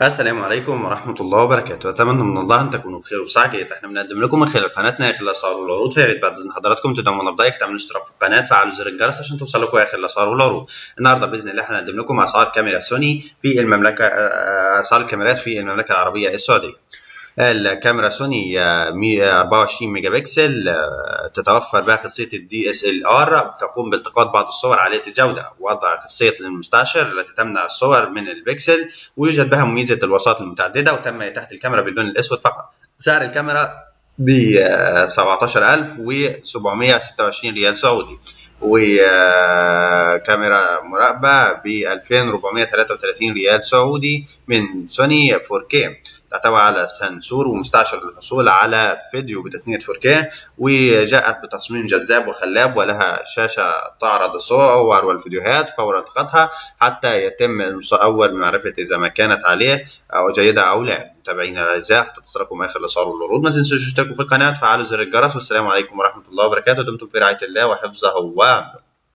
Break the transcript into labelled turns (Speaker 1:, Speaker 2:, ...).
Speaker 1: السلام عليكم ورحمة الله وبركاته. أتمنى من الله أن تكونوا بخير وبصحة جيدة. احنا بنقدم لكم من خلال قناتنا آخر الأسعار والعروض، فيا ريت بعد إذن حضراتكم تدعمونا بلايك، تعملوا اشتراك في القناة، تفعلوا زر الجرس عشان توصل لكم آخر الأسعار والعروض. النهارده بإذن الله هنقدم لكم أسعار كاميرا سوني في المملكة، أسعار الكاميرات في المملكة العربية السعودية. الكاميرا سوني 124 ميجا بكسل، تتوفر بها خاصية الدي اس ال ار، تقوم بالتقاط بعض الصور عالية الجودة، وضع خاصية للمستشعر التي تمنع الصور من البكسل، ويوجد بها ميزة الوساط المتعددة، وتم إتاحة الكاميرا باللون الأسود فقط. سعر الكاميرا ب 17726 ريال سعودي، وكاميرا مراقبة ب 2433 ريال سعودي من سوني 4K، تحتوي على سنسور ومستعشر للحصول على فيديو بتقنية 4K، وجاءت بتصميم جذاب وخلاب، ولها شاشة تعرض الصور والفيديوهات فور التقاطها حتى يتم المصور بمعرفة إذا ما كانت عليه أو جيدة أو لا. متابعينا الأعزاء، حتى تصلكم آخر الأسعار والعروض ما تنسوش تشتركوا في القناة وتفعلوا زر الجرس. والسلام عليكم ورحمة الله وبركاته. دمتم في رعاية الله وحفظه وأمنه.